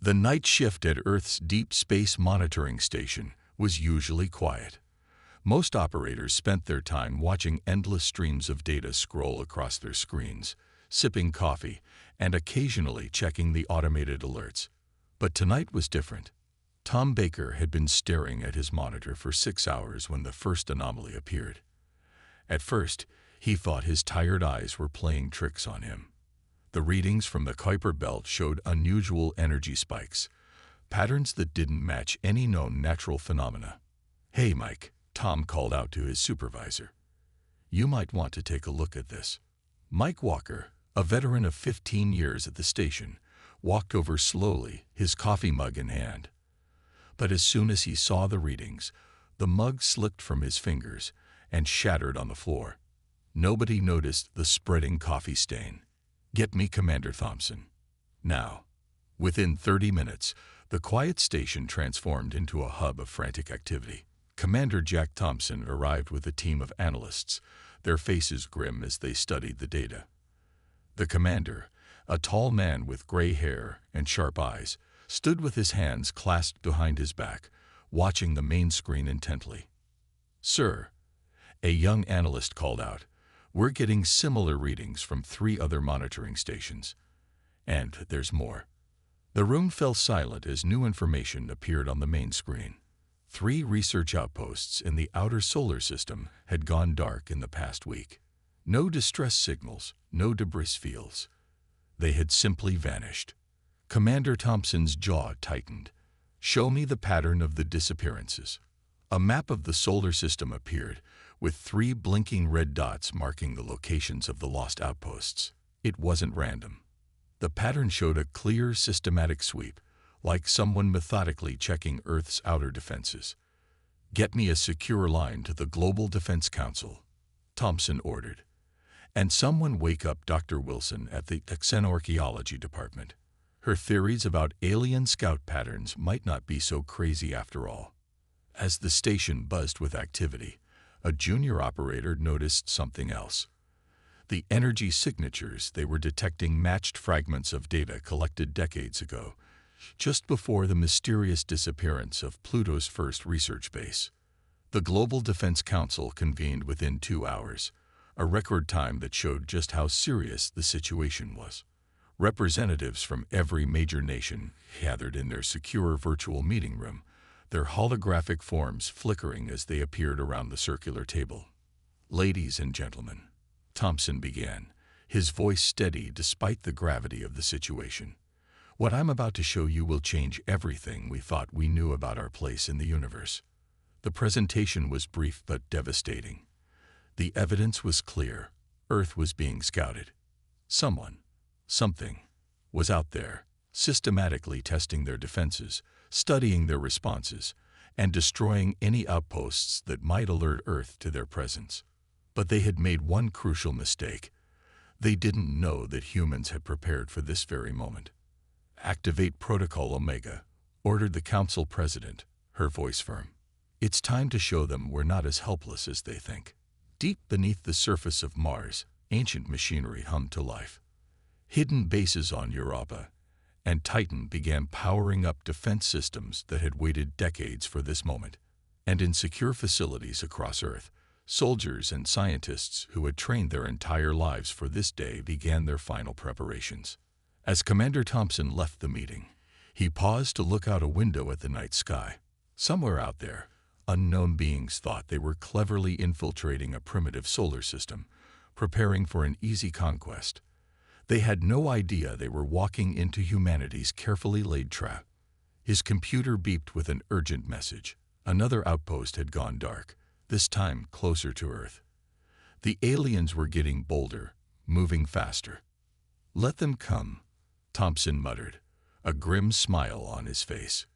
The night shift at Earth's Deep Space Monitoring Station was usually quiet. Most operators spent their time watching endless streams of data scroll across their screens, sipping coffee, and occasionally checking the automated alerts. But tonight was different. Tom Baker had been staring at his monitor for 6 hours when the first anomaly appeared. At first, he thought his tired eyes were playing tricks on him. The readings from the Kuiper belt showed unusual energy spikes, patterns that didn't match any known natural phenomena. "Hey, Mike," Tom called out to his supervisor. "You might want to take a look at this." Mike Walker, a veteran of 15 years at the station, walked over slowly, his coffee mug in hand. But as soon as he saw the readings, the mug slipped from his fingers and shattered on the floor. Nobody noticed the spreading coffee stain. "Get me Commander Thompson. Now." Within 30 minutes, the quiet station transformed into a hub of frantic activity. Commander Jack Thompson arrived with a team of analysts, their faces grim as they studied the data. The commander, a tall man with gray hair and sharp eyes, stood with his hands clasped behind his back, watching the main screen intently. "Sir," a young analyst called out, "we're getting similar readings from 3 other monitoring stations. And there's more." The room fell silent as new information appeared on the main screen. 3 research outposts in the outer solar system had gone dark in the past week. No distress signals, no debris fields. They had simply vanished. Commander Thompson's jaw tightened. "Show me the pattern of the disappearances." A map of the solar system appeared, with 3 blinking red dots marking the locations of the lost outposts. It wasn't random. The pattern showed a clear, systematic sweep, like someone methodically checking Earth's outer defenses. "Get me a secure line to the Global Defense Council," Thompson ordered. "And someone wake up Dr. Wilson at the Xenorchaeology Department. Her theories about alien scout patterns might not be so crazy after all." As the station buzzed with activity, a junior operator noticed something else. The energy signatures they were detecting matched fragments of data collected decades ago, just before the mysterious disappearance of Pluto's first research base. The Global Defense Council convened within 2 hours, a record time that showed just how serious the situation was. Representatives from every major nation gathered in their secure virtual meeting room, their holographic forms flickering as they appeared around the circular table. "Ladies and gentlemen," Thompson began, his voice steady despite the gravity of the situation. "What I'm about to show you will change everything we thought we knew about our place in the universe." The presentation was brief but devastating. The evidence was clear. Earth was being scouted. Someone, something, was out there, systematically testing their defenses, studying their responses, and destroying any outposts that might alert Earth to their presence. But they had made one crucial mistake. They didn't know that humans had prepared for this very moment. "Activate Protocol Omega," ordered the Council President, her voice firm. "It's time to show them we're not as helpless as they think." Deep beneath the surface of Mars, ancient machinery hummed to life. Hidden bases on Europa and Titan began powering up defense systems that had waited decades for this moment. And in secure facilities across Earth, soldiers and scientists who had trained their entire lives for this day began their final preparations. As Commander Thompson left the meeting, he paused to look out a window at the night sky. Somewhere out there, unknown beings thought they were cleverly infiltrating a primitive solar system, preparing for an easy conquest. They had no idea they were walking into humanity's carefully laid trap. His computer beeped with an urgent message. Another outpost had gone dark, this time closer to Earth. The aliens were getting bolder, moving faster. "Let them come," Thompson muttered, a grim smile on his face.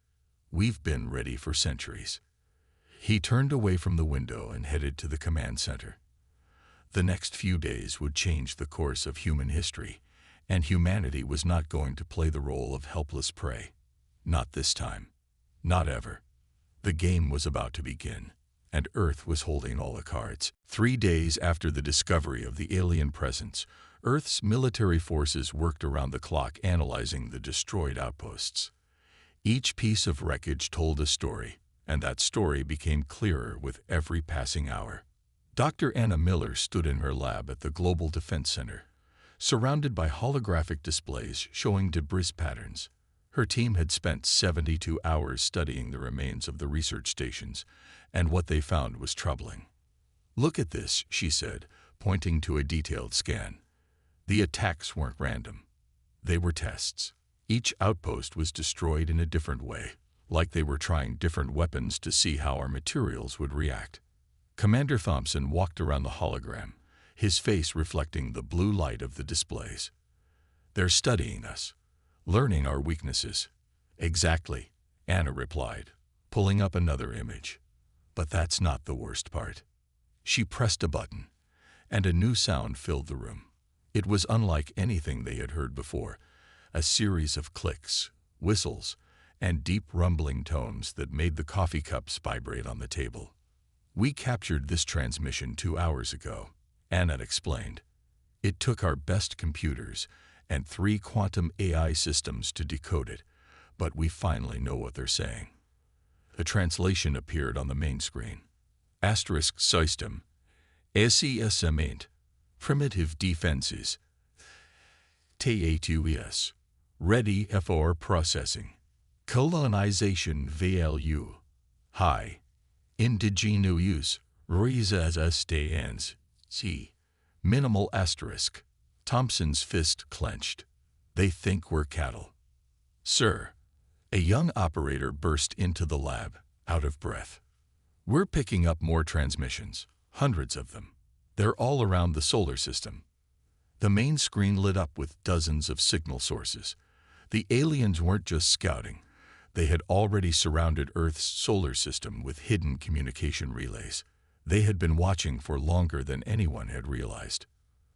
"We've been ready for centuries." He turned away from the window and headed to the command center. The next few days would change the course of human history, and humanity was not going to play the role of helpless prey. Not this time. Not ever. The game was about to begin, and Earth was holding all the cards. 3 days after the discovery of the alien presence, Earth's military forces worked around the clock analyzing the destroyed outposts. Each piece of wreckage told a story, and that story became clearer with every passing hour. Dr. Anna Miller stood in her lab at the Global Defense Center, surrounded by holographic displays showing debris patterns. Her team had spent 72 hours studying the remains of the research stations, and what they found was troubling. "Look at this," she said, pointing to a detailed scan. The attacks weren't random. They were tests. Each outpost was destroyed in a different way, like they were trying different weapons to see how our materials would react. Commander Thompson walked around the hologram, his face reflecting the blue light of the displays. "They're studying us, learning our weaknesses." "Exactly," Anna replied, pulling up another image. "But that's not the worst part." She pressed a button, and a new sound filled the room. It was unlike anything they had heard before, a series of clicks, whistles, and deep rumbling tones that made the coffee cups vibrate on the table. "We captured this transmission 2 hours ago," Anna explained. "It took our best computers and 3 quantum AI systems to decode it, but we finally know what they're saying." A translation appeared on the main screen. Asterisk system, SESMent, primitive defenses, TATUS, ready for processing. Colonization VLU, high. Indigenous, resistance, C. Minimal asterisk. Thompson's fist clenched. "They think we're cattle." "Sir," a young operator burst into the lab, out of breath. "We're picking up more transmissions, hundreds of them. They're all around the solar system." The main screen lit up with dozens of signal sources. The aliens weren't just scouting. They had already surrounded Earth's solar system with hidden communication relays. They had been watching for longer than anyone had realized.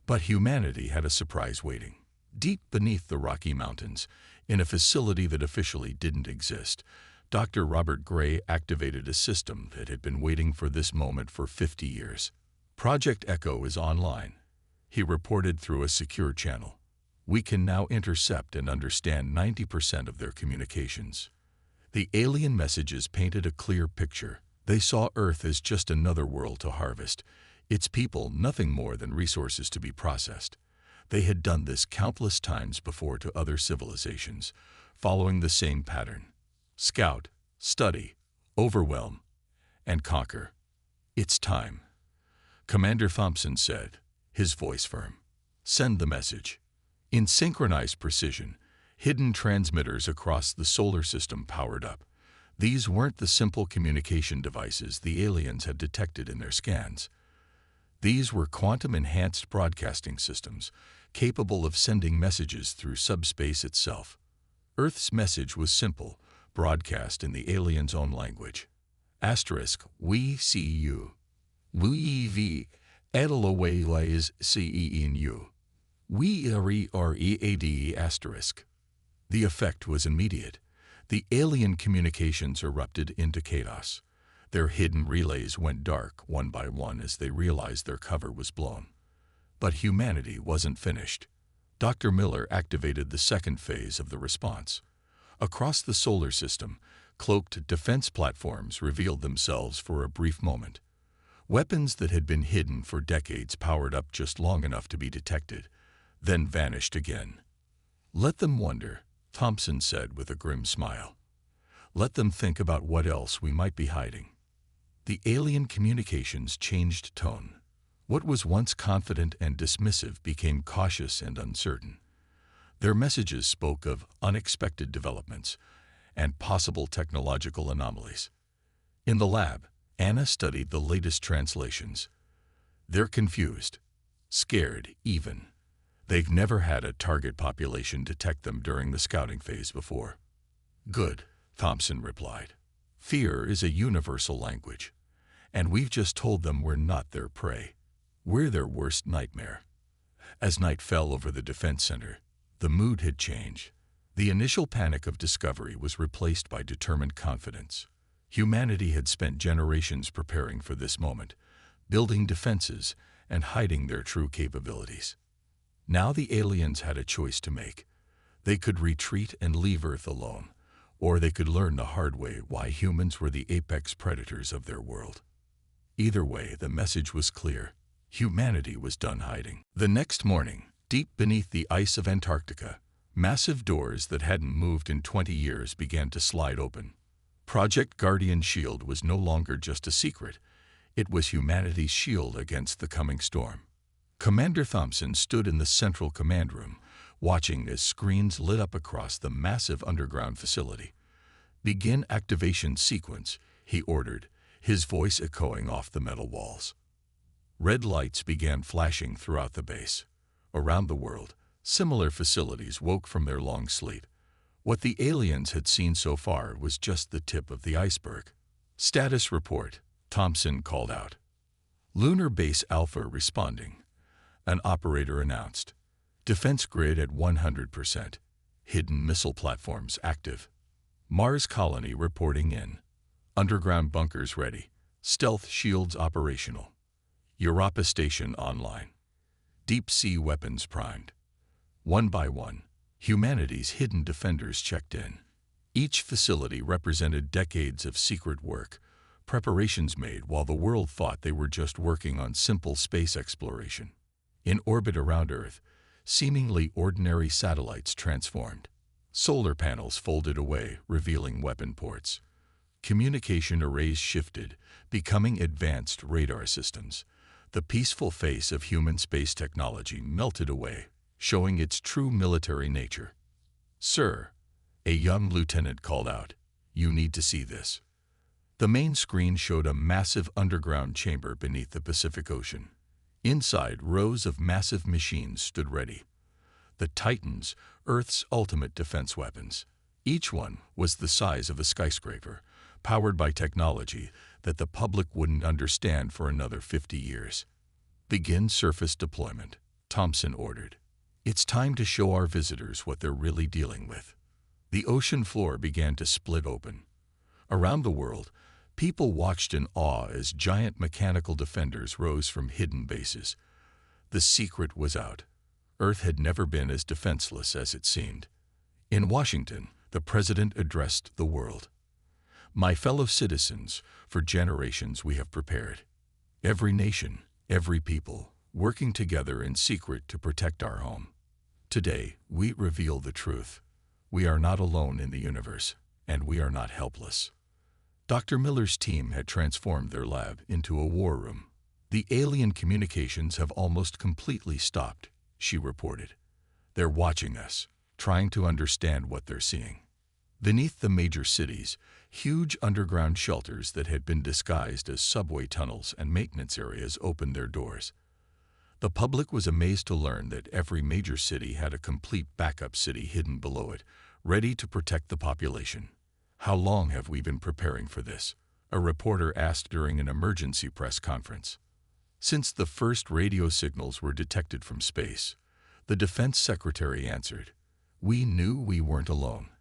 But humanity had a surprise waiting. Deep beneath the Rocky Mountains, in a facility that officially didn't exist, Dr. Robert Gray activated a system that had been waiting for this moment for 50 years. "Project Echo is online," he reported through a secure channel. "We can now intercept and understand 90% of their communications." The alien messages painted a clear picture. They saw Earth as just another world to harvest, its people nothing more than resources to be processed. They had done this countless times before to other civilizations, following the same pattern: scout, study, overwhelm, and conquer. "It's time," Commander Thompson said, his voice firm. "Send the message." In synchronized precision, hidden transmitters across the solar system powered up. These weren't the simple communication devices the aliens had detected in their scans. These were quantum-enhanced broadcasting systems, capable of sending messages through subspace itself. Earth's message was simple, broadcast in the aliens' own language. Asterisk, "We see you. We Edelawaylays CENU. We READ asterisk." The effect was immediate. The alien communications erupted into chaos. Their hidden relays went dark one by one as they realized their cover was blown. But humanity wasn't finished. Dr. Miller activated the second phase of the response. Across the solar system, cloaked defense platforms revealed themselves for a brief moment. Weapons that had been hidden for decades powered up just long enough to be detected, then vanished again. "Let them wonder," Thompson said with a grim smile. "Let them think about what else we might be hiding." The alien communications changed tone. What was once confident and dismissive became cautious and uncertain. Their messages spoke of unexpected developments and possible technological anomalies. In the lab, Anna studied the latest translations. They're confused, scared even. They've never had a target population detect them during the scouting phase before. "Good," Thompson replied. "Fear is a universal language, and we've just told them we're not their prey. We're their worst nightmare." As night fell over the defense center, the mood had changed. The initial panic of discovery was replaced by determined confidence. Humanity had spent generations preparing for this moment, building defenses and hiding their true capabilities. Now the aliens had a choice to make. They could retreat and leave Earth alone, or they could learn the hard way why humans were the apex predators of their world. Either way, the message was clear. Humanity was done hiding. The next morning, deep beneath the ice of Antarctica, massive doors that hadn't moved in 20 years began to slide open. Project Guardian Shield was no longer just a secret. It was humanity's shield against the coming storm. Commander Thompson stood in the central command room, watching as screens lit up across the massive underground facility. "Begin activation sequence," he ordered, his voice echoing off the metal walls. Red lights began flashing throughout the base. Around the world, similar facilities woke from their long sleep. What the aliens had seen so far was just the tip of the iceberg. "Status report," Thompson called out. "Lunar Base Alpha responding," an operator announced. "Defense grid at 100%. Hidden missile platforms active. Mars colony reporting in. Underground bunkers ready. Stealth shields operational. Europa station online. Deep sea weapons primed." One by one, humanity's hidden defenders checked in. Each facility represented decades of secret work, preparations made while the world thought they were just working on simple space exploration. In orbit around Earth, seemingly ordinary satellites transformed. Solar panels folded away, revealing weapon ports. Communication arrays shifted, becoming advanced radar systems. The peaceful face of human space technology melted away, showing its true military nature. "Sir," a young lieutenant called out, "you need to see this." The main screen showed a massive underground chamber beneath the Pacific Ocean. Inside, rows of massive machines stood ready. The Titans, Earth's ultimate defense weapons. Each one was the size of a skyscraper, powered by technology that the public wouldn't understand for another 50 years. "Begin surface deployment," Thompson ordered. "It's time to show our visitors what they're really dealing with." The ocean floor began to split open. Around the world, people watched in awe as giant mechanical defenders rose from hidden bases. The secret was out. Earth had never been as defenseless as it seemed. In Washington, the president addressed the world. "My fellow citizens, for generations we have prepared. Every nation, every people, working together in secret to protect our home. Today, we reveal the truth. We are not alone in the universe, and we are not helpless." Dr. Miller's team had transformed their lab into a war room. "The alien communications have almost completely stopped," she reported. "They're watching us, trying to understand what they're seeing." Beneath the major cities, huge underground shelters that had been disguised as subway tunnels and maintenance areas opened their doors. The public was amazed to learn that every major city had a complete backup city hidden below it, ready to protect the population. "How long have we been preparing for this?" a reporter asked during an emergency press conference. "Since the first radio signals were detected from space," the defense secretary answered. "We knew we weren't alone,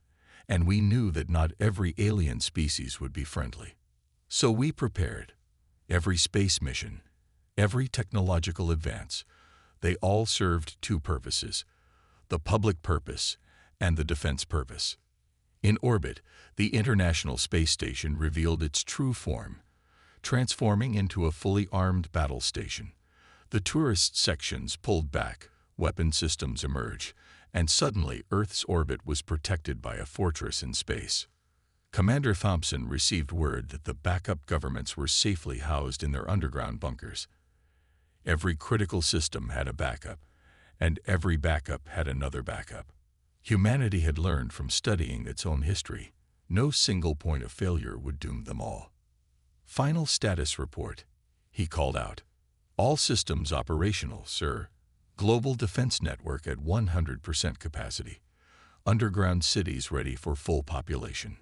and we knew that not every alien species would be friendly. So we prepared. Every space mission, every technological advance, they all served two purposes: the public purpose and the defense purpose." In orbit, the International Space Station revealed its true form, transforming into a fully armed battle station. The tourist sections pulled back, weapon systems emerged, and suddenly Earth's orbit was protected by a fortress in space. Commander Thompson received word that the backup governments were safely housed in their underground bunkers. Every critical system had a backup, and every backup had another backup. Humanity had learned from studying its own history. No single point of failure would doom them all. "Final status report," he called out. "All systems operational, sir. Global defense network at 100% capacity. Underground cities ready for full population.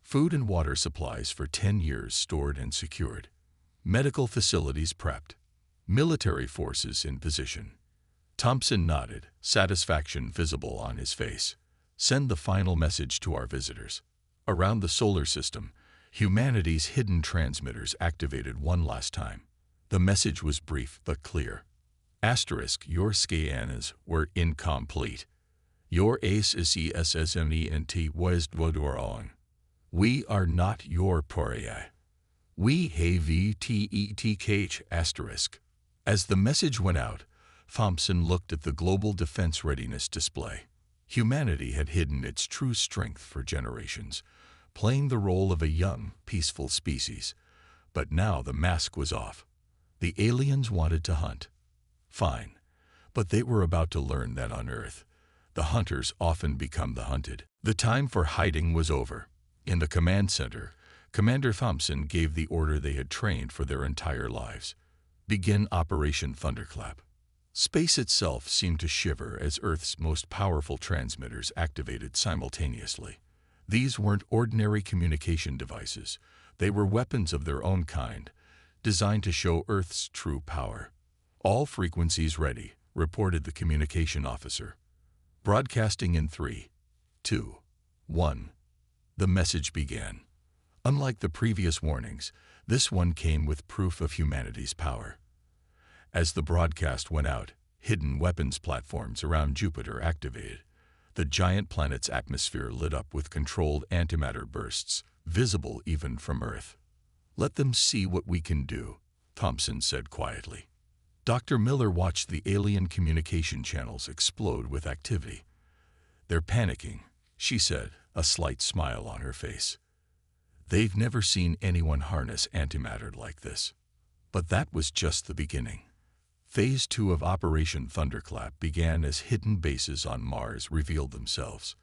Food and water supplies for 10 years stored and secured. Medical facilities prepped. Military forces in position." Thompson nodded, satisfaction visible on his face. "Send the final message to our visitors." Around the solar system, humanity's hidden transmitters activated one last time. The message was brief but clear. Asterisk, your scans were incomplete. Your ACESSMENT was on. We are not your pariah. We have VTETKH asterisk. As the message went out, Thompson looked at the Global Defense Readiness display. Humanity had hidden its true strength for generations, playing the role of a young, peaceful species. But now the mask was off. The aliens wanted to hunt. Fine. But they were about to learn that on Earth, the hunters often become the hunted. The time for hiding was over. In the command center, Commander Thompson gave the order they had trained for their entire lives. Begin Operation Thunderclap. Space itself seemed to shiver as Earth's most powerful transmitters activated simultaneously. These weren't ordinary communication devices. They were weapons of their own kind, designed to show Earth's true power. All frequencies ready, reported the communication officer. Broadcasting in 3, 2, 1. The message began. Unlike the previous warnings, this one came with proof of humanity's power. As the broadcast went out, hidden weapons platforms around Jupiter activated. The giant planet's atmosphere lit up with controlled antimatter bursts, visible even from Earth. Let them see what we can do, Thompson said quietly. Dr. Miller watched the alien communication channels explode with activity. They're panicking, she said, a slight smile on her face. They've never seen anyone harness antimatter like this. But that was just the beginning. Phase 2 of Operation Thunderclap began as hidden bases on Mars revealed themselves.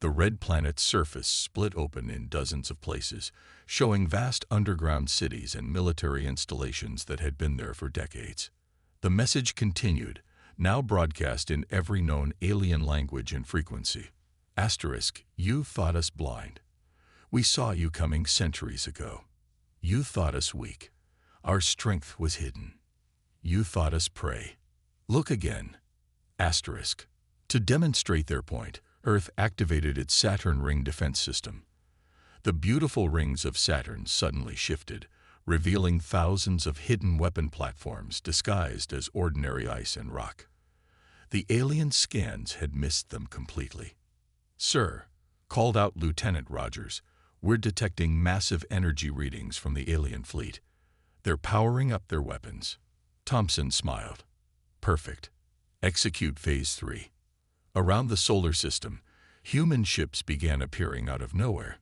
The red planet's surface split open in dozens of places, showing vast underground cities and military installations that had been there for decades. The message continued, now broadcast in every known alien language and frequency. Asterisk, you thought us blind. We saw you coming centuries ago. You thought us weak. Our strength was hidden. You thought us prey. Look again. Asterisk. To demonstrate their point, Earth activated its Saturn ring defense system. The beautiful rings of Saturn suddenly shifted, revealing thousands of hidden weapon platforms disguised as ordinary ice and rock. The alien scans had missed them completely. Sir, called out Lieutenant Rogers, we're detecting massive energy readings from the alien fleet. They're powering up their weapons. Thompson smiled. Perfect. Execute Phase 3. Around the solar system, human ships began appearing out of nowhere.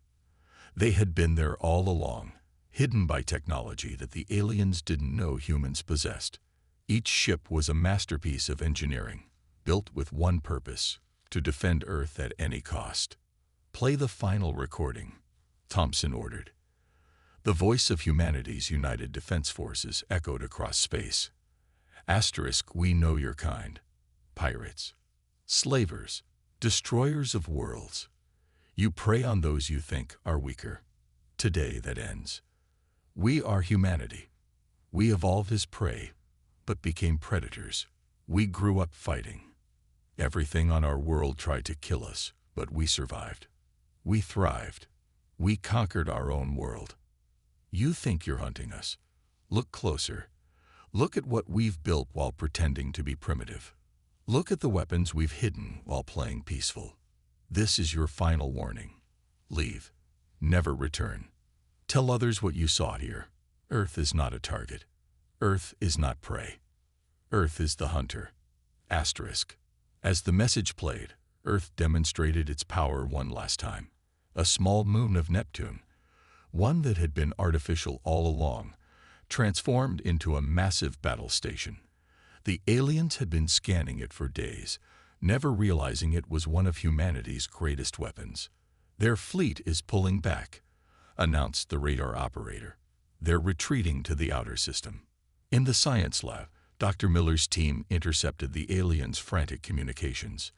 They had been there all along, hidden by technology that the aliens didn't know humans possessed. Each ship was a masterpiece of engineering, built with one purpose, to defend Earth at any cost. Play the final recording, Thompson ordered. The voice of humanity's United Defense Forces echoed across space. Asterisk, we know your kind. Pirates. Slavers. Destroyers of worlds. You prey on those you think are weaker. Today that ends. We are humanity. We evolved as prey, but became predators. We grew up fighting. Everything on our world tried to kill us, but we survived. We thrived. We conquered our own world. You think you're hunting us. Look closer. Look at what we've built while pretending to be primitive. Look at the weapons we've hidden while playing peaceful. This is your final warning. Leave. Never return. Tell others what you saw here. Earth is not a target. Earth is not prey. Earth is the hunter. Asterisk. As the message played, Earth demonstrated its power one last time. A small moon of Neptune, one that had been artificial all along, transformed into a massive battle station. The aliens had been scanning it for days, never realizing it was one of humanity's greatest weapons. Their fleet is pulling back, announced the radar operator. They're retreating to the outer system. In the science lab, Dr. Miller's team intercepted the aliens' frantic communications.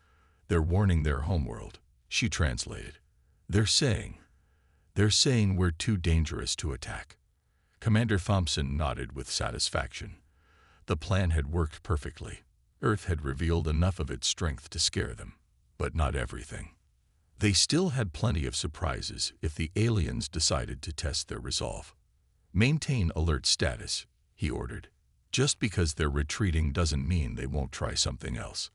They're warning their homeworld, she translated. They're saying we're too dangerous to attack. Commander Thompson nodded with satisfaction. The plan had worked perfectly. Earth had revealed enough of its strength to scare them, but not everything. They still had plenty of surprises if the aliens decided to test their resolve. Maintain alert status, he ordered. Just because they're retreating doesn't mean they won't try something else.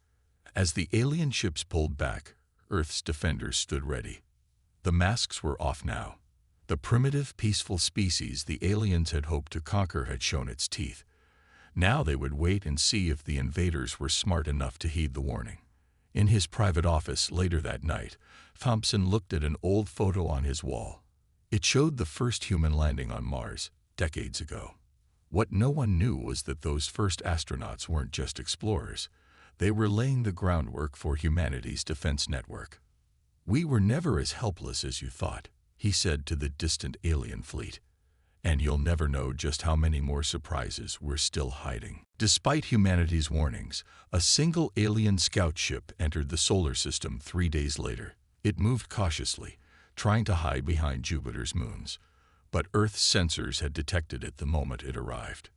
As the alien ships pulled back, Earth's defenders stood ready. The masks were off now. The primitive, peaceful species the aliens had hoped to conquer had shown its teeth. Now they would wait and see if the invaders were smart enough to heed the warning. In his private office later that night, Thompson looked at an old photo on his wall. It showed the first human landing on Mars, decades ago. What no one knew was that those first astronauts weren't just explorers. They were laying the groundwork for humanity's defense network. "We were never as helpless as you thought," he said to the distant alien fleet. "And you'll never know just how many more surprises we're still hiding." Despite humanity's warnings, a single alien scout ship entered the solar system 3 days later. It moved cautiously, trying to hide behind Jupiter's moons. But Earth's sensors had detected it the moment it arrived.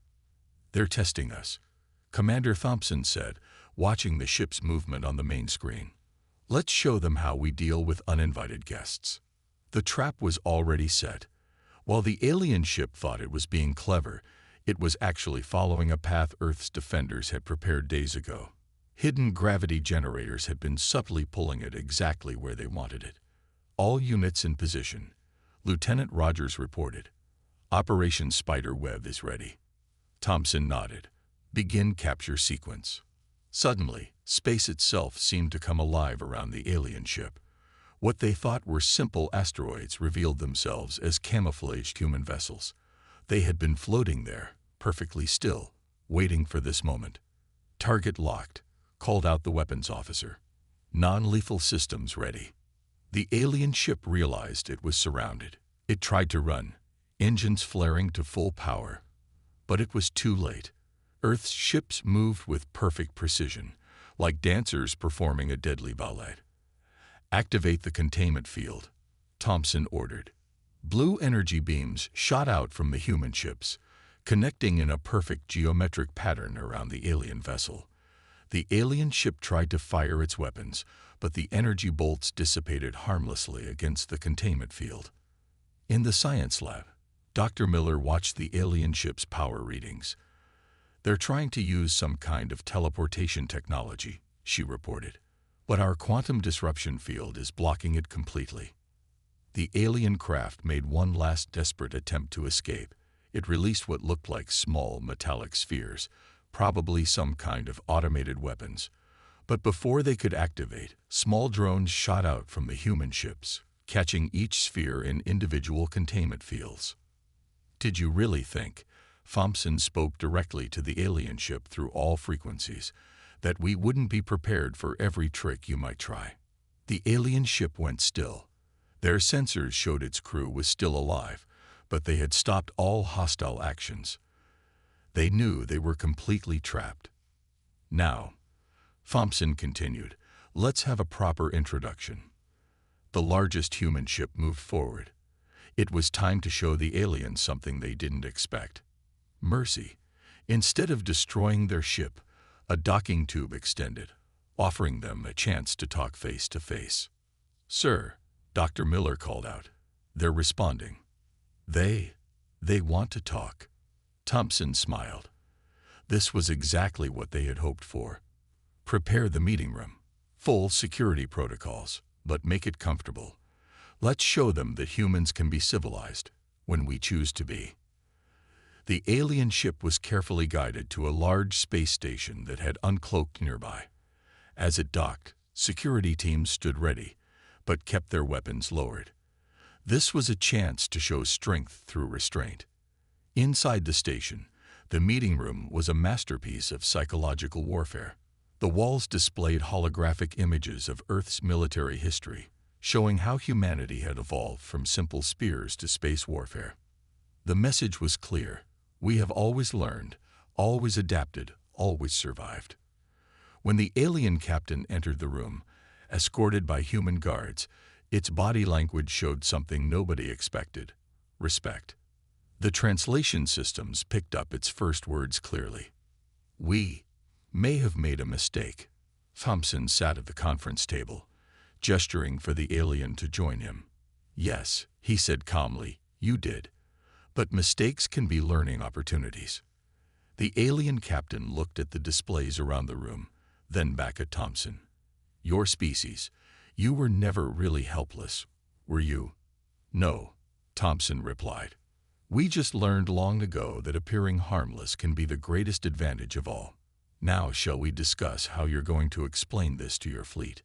"They're testing us," Commander Thompson said, watching the ship's movement on the main screen. "Let's show them how we deal with uninvited guests." The trap was already set. While the alien ship thought it was being clever, it was actually following a path Earth's defenders had prepared days ago. Hidden gravity generators had been subtly pulling it exactly where they wanted it. "All units in position," Lieutenant Rogers reported. "Operation Spider Web is ready." Thompson nodded. "Begin capture sequence." Suddenly, space itself seemed to come alive around the alien ship. What they thought were simple asteroids revealed themselves as camouflaged human vessels. They had been floating there, perfectly still, waiting for this moment. "Target locked," called out the weapons officer. "Non-lethal systems ready." The alien ship realized it was surrounded. It tried to run, engines flaring to full power. But it was too late. Earth's ships moved with perfect precision, like dancers performing a deadly ballet. "Activate the containment field," Thompson ordered. Blue energy beams shot out from the human ships, connecting in a perfect geometric pattern around the alien vessel. The alien ship tried to fire its weapons, but the energy bolts dissipated harmlessly against the containment field. In the science lab, Dr. Miller watched the alien ship's power readings. "They're trying to use some kind of teleportation technology," she reported. "But our quantum disruption field is blocking it completely." The alien craft made one last desperate attempt to escape. It released what looked like small metallic spheres, probably some kind of automated weapons. But before they could activate, small drones shot out from the human ships, catching each sphere in individual containment fields. "Did you really think," Thompson spoke directly to the alien ship through all frequencies, "that we wouldn't be prepared for every trick you might try?" The alien ship went still. Their sensors showed its crew was still alive, but they had stopped all hostile actions. They knew they were completely trapped. "Now," Thompson continued, "let's have a proper introduction." The largest human ship moved forward. It was time to show the aliens something they didn't expect. Mercy. Instead of destroying their ship, a docking tube extended, offering them a chance to talk face to face. "Sir," Dr. Miller called out. "They're responding. They want to talk." Thompson smiled. This was exactly what they had hoped for. "Prepare the meeting room. Full security protocols, but make it comfortable. Let's show them that humans can be civilized when we choose to be." The alien ship was carefully guided to a large space station that had uncloaked nearby. As it docked, security teams stood ready, but kept their weapons lowered. This was a chance to show strength through restraint. Inside the station, the meeting room was a masterpiece of psychological warfare. The walls displayed holographic images of Earth's military history, showing how humanity had evolved from simple spears to space warfare. The message was clear. We have always learned, always adapted, always survived. When the alien captain entered the room, escorted by human guards, its body language showed something nobody expected: respect. The translation systems picked up its first words clearly. "We may have made a mistake." Thompson sat at the conference table, gesturing for the alien to join him. "Yes," he said calmly, "you did. But mistakes can be learning opportunities." The alien captain looked at the displays around the room, then back at Thompson. "Your species, you were never really helpless, were you?" "No," Thompson replied. We just learned long ago that appearing harmless can be the greatest advantage of all. Now shall we discuss how you're going to explain this to your fleet?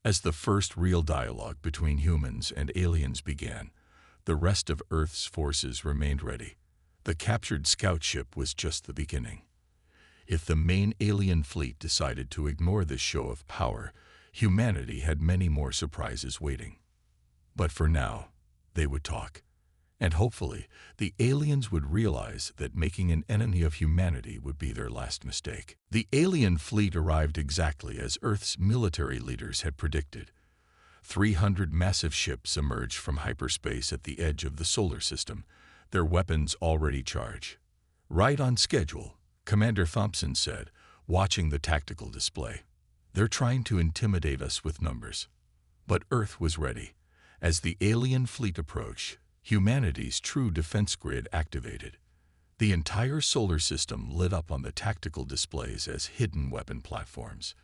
As the first real dialogue between humans and aliens began, the rest of Earth's forces remained ready. The captured scout ship was just the beginning. If the main alien fleet decided to ignore this show of power, humanity had many more surprises waiting. But for now, they would talk. And hopefully, the aliens would realize that making an enemy of humanity would be their last mistake. The alien fleet arrived exactly as Earth's military leaders had predicted. 300 massive ships emerged from hyperspace at the edge of the solar system, their weapons already charged. Right on schedule, Commander Thompson said, watching the tactical display. They're trying to intimidate us with numbers. But Earth was ready. As the alien fleet approached, humanity's true defense grid activated. The entire solar system lit up on the tactical displays as hidden weapon platforms,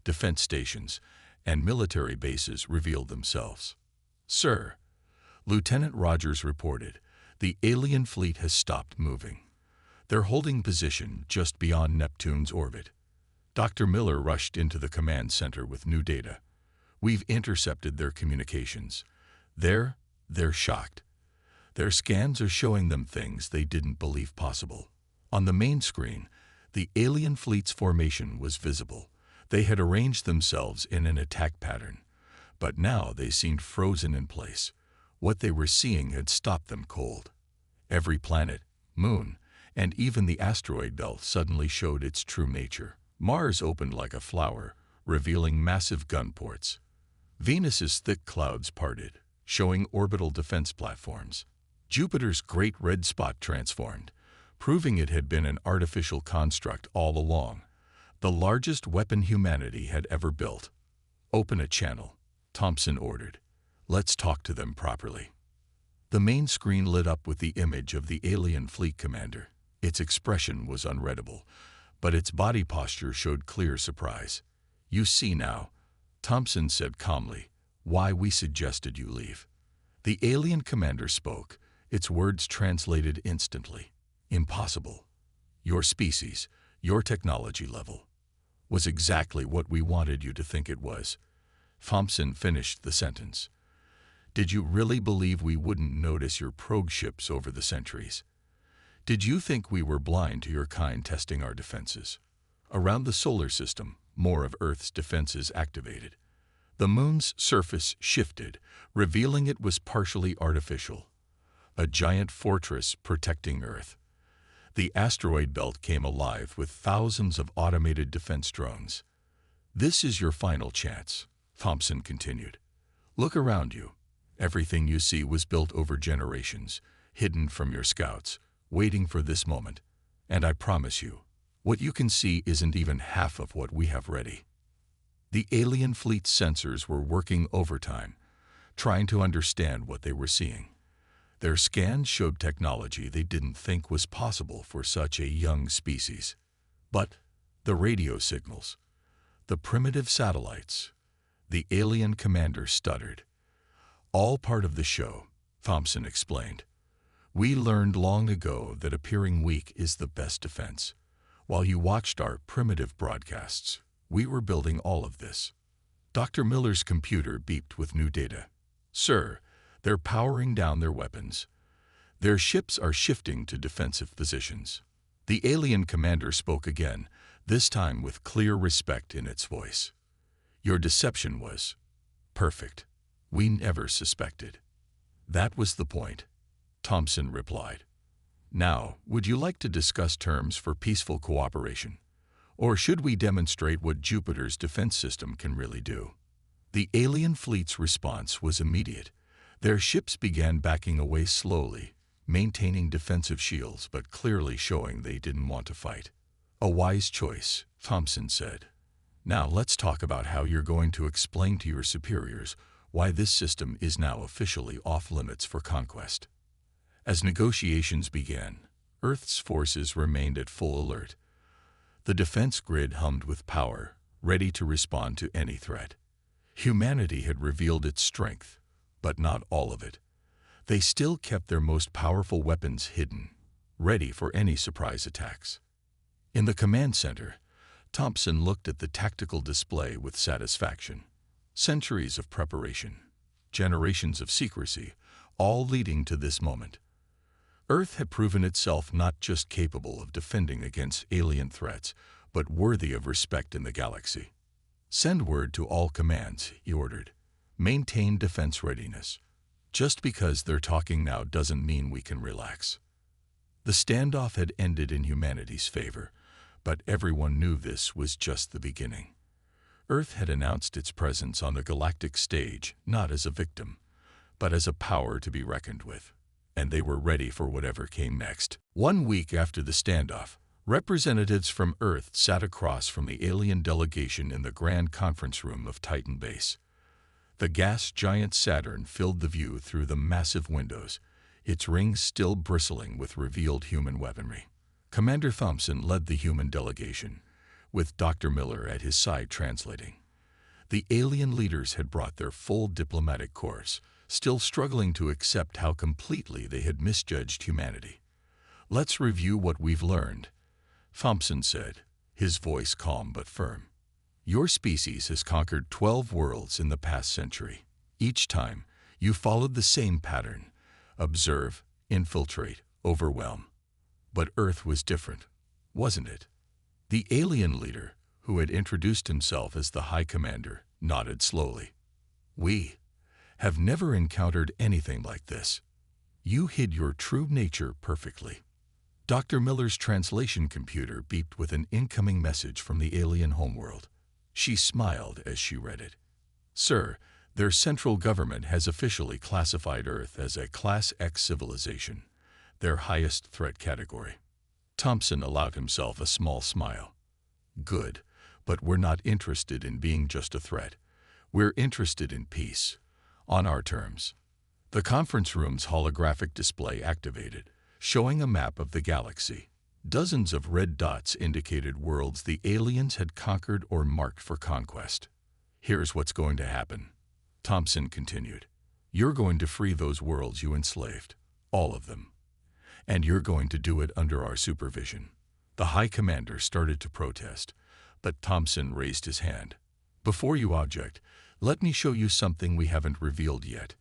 defense stations, and military bases revealed themselves. Sir, Lieutenant Rogers reported, the alien fleet has stopped moving. They're holding position just beyond Neptune's orbit. Dr. Miller rushed into the command center with new data. We've intercepted their communications. They're shocked. Their scans are showing them things they didn't believe possible. On the main screen, the alien fleet's formation was visible. They had arranged themselves in an attack pattern, but now they seemed frozen in place. What they were seeing had stopped them cold. Every planet, moon, and even the asteroid belt suddenly showed its true nature. Mars opened like a flower, revealing massive gun ports. Venus's thick clouds parted, showing orbital defense platforms. Jupiter's great red spot transformed, proving it had been an artificial construct all along, the largest weapon humanity had ever built. Open a channel, Thompson ordered. Let's talk to them properly. The main screen lit up with the image of the alien fleet commander. Its expression was unreadable, but its body posture showed clear surprise. You see now, Thompson said calmly, why we suggested you leave. The alien commander spoke, its words translated instantly. Impossible. Your species, your technology level, was exactly what we wanted you to think it was. Thompson finished the sentence. Did you really believe we wouldn't notice your probe ships over the centuries? Did you think we were blind to your kind testing our defenses? Around the solar system, more of Earth's defenses activated. The moon's surface shifted, revealing it was partially artificial. A giant fortress protecting Earth. The asteroid belt came alive with thousands of automated defense drones. This is your final chance, Thompson continued. Look around you. Everything you see was built over generations, hidden from your scouts, waiting for this moment. And I promise you, what you can see isn't even half of what we have ready. The alien fleet's sensors were working overtime, trying to understand what they were seeing. Their scans showed technology they didn't think was possible for such a young species. But the radio signals, the primitive satellites, the alien commander stuttered. All part of the show, Thompson explained. We learned long ago that appearing weak is the best defense. While you watched our primitive broadcasts, we were building all of this. Dr. Miller's computer beeped with new data. Sir, they're powering down their weapons. Their ships are shifting to defensive positions. The alien commander spoke again, this time with clear respect in its voice. Your deception was perfect. We never suspected. That was the point, Thompson replied. Now, would you like to discuss terms for peaceful cooperation? Or should we demonstrate what Jupiter's defense system can really do? The alien fleet's response was immediate. Their ships began backing away slowly, maintaining defensive shields but clearly showing they didn't want to fight. A wise choice, Thompson said. Now let's talk about how you're going to explain to your superiors why this system is now officially off-limits for conquest. As negotiations began, Earth's forces remained at full alert. The defense grid hummed with power, ready to respond to any threat. Humanity had revealed its strength, but not all of it. They still kept their most powerful weapons hidden, ready for any surprise attacks. In the command center, Thompson looked at the tactical display with satisfaction. Centuries of preparation, generations of secrecy, all leading to this moment. Earth had proven itself not just capable of defending against alien threats, but worthy of respect in the galaxy. Send word to all commands, he ordered. Maintain defense readiness. Just because they're talking now doesn't mean we can relax. The standoff had ended in humanity's favor, but everyone knew this was just the beginning. Earth had announced its presence on the galactic stage not as a victim, but as a power to be reckoned with, and they were ready for whatever came next. 1 week after the standoff, representatives from Earth sat across from the alien delegation in the grand conference room of Titan Base. The gas giant Saturn filled the view through the massive windows, its rings still bristling with revealed human weaponry. Commander Thompson led the human delegation, with Dr. Miller at his side translating. The alien leaders had brought their full diplomatic course, still struggling to accept how completely they had misjudged humanity. "Let's review what we've learned," Thompson said, his voice calm but firm. "Your species has conquered 12 worlds in the past century. Each time, you followed the same pattern: observe, infiltrate, overwhelm. But Earth was different, wasn't it?" The alien leader, who had introduced himself as the High Commander, nodded slowly. "We have never encountered anything like this. You hid your true nature perfectly." Dr. Miller's translation computer beeped with an incoming message from the alien homeworld. She smiled as she read it. "Sir, their central government has officially classified Earth as a Class X civilization, their highest threat category." Thompson allowed himself a small smile. "Good, but we're not interested in being just a threat. We're interested in peace, on our terms." The conference room's holographic display activated, showing a map of the galaxy. Dozens of red dots indicated worlds the aliens had conquered or marked for conquest. "Here's what's going to happen," Thompson continued. "You're going to free those worlds you enslaved, all of them. And you're going to do it under our supervision." The High Commander started to protest, but Thompson raised his hand. "Before you object, let me show you something we haven't revealed yet."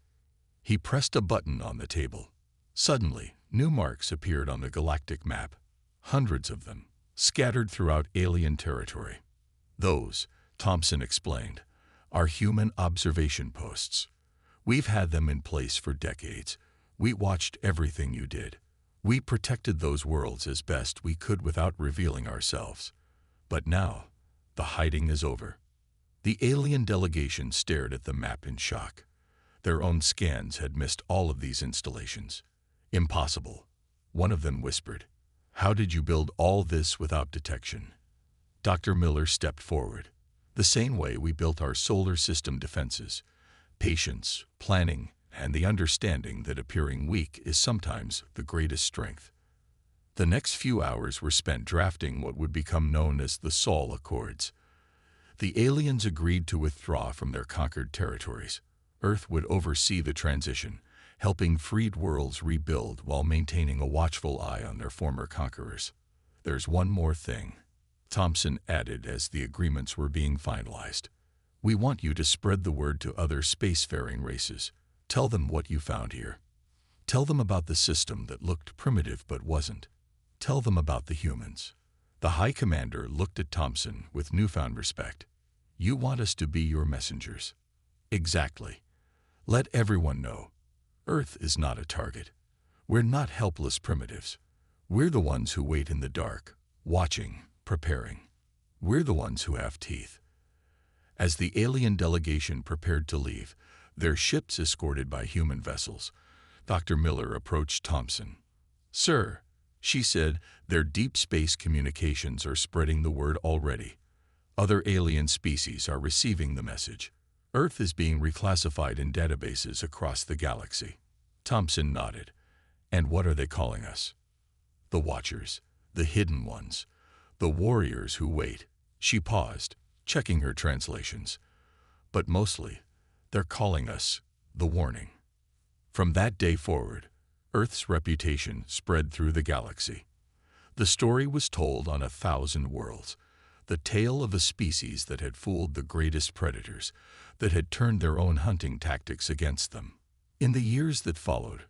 He pressed a button on the table. Suddenly, new marks appeared on the galactic map, hundreds of them, scattered throughout alien territory. "Those," Thompson explained, "are human observation posts. We've had them in place for decades. We watched everything you did. We protected those worlds as best we could without revealing ourselves. But now, the hiding is over." The alien delegation stared at the map in shock. Their own scans had missed all of these installations. "Impossible," one of them whispered. "How did you build all this without detection?" Dr. Miller stepped forward. "The same way we built our solar system defenses: patience, planning, and the understanding that appearing weak is sometimes the greatest strength." The next few hours were spent drafting what would become known as the Sol Accords. The aliens agreed to withdraw from their conquered territories. Earth would oversee the transition, helping freed worlds rebuild while maintaining a watchful eye on their former conquerors. "There's one more thing," Thompson added as the agreements were being finalized. "We want you to spread the word to other spacefaring races. Tell them what you found here. Tell them about the system that looked primitive but wasn't. Tell them about the humans." The High Commander looked at Thompson with newfound respect. "You want us to be your messengers." "Exactly. Let everyone know. Earth is not a target. We're not helpless primitives. We're the ones who wait in the dark, watching, preparing. We're the ones who have teeth." As the alien delegation prepared to leave, their ships escorted by human vessels, Dr. Miller approached Thompson. "Sir," she said, "their deep space communications are spreading the word already. Other alien species are receiving the message. Earth is being reclassified in databases across the galaxy." Thompson nodded. "And what are they calling us?" "The Watchers, the Hidden Ones, the Warriors who wait." She paused, checking her translations. "But mostly, they're calling us the Warning." From that day forward, Earth's reputation spread through the galaxy. The story was told on 1,000 worlds, the tale of a species that had fooled the greatest predators, that had turned their own hunting tactics against them. In the years that followed,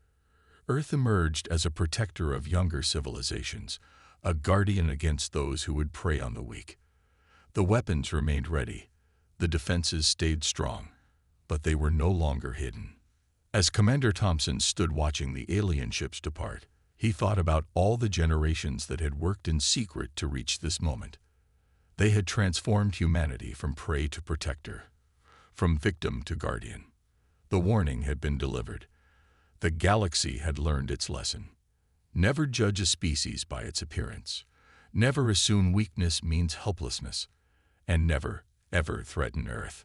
Earth emerged as a protector of younger civilizations, a guardian against those who would prey on the weak. The weapons remained ready, the defenses stayed strong, but they were no longer hidden. As Commander Thompson stood watching the alien ships depart, he thought about all the generations that had worked in secret to reach this moment. They had transformed humanity from prey to protector, from victim to guardian. The warning had been delivered. The galaxy had learned its lesson. Never judge a species by its appearance. Never assume weakness means helplessness. And never, ever threaten Earth.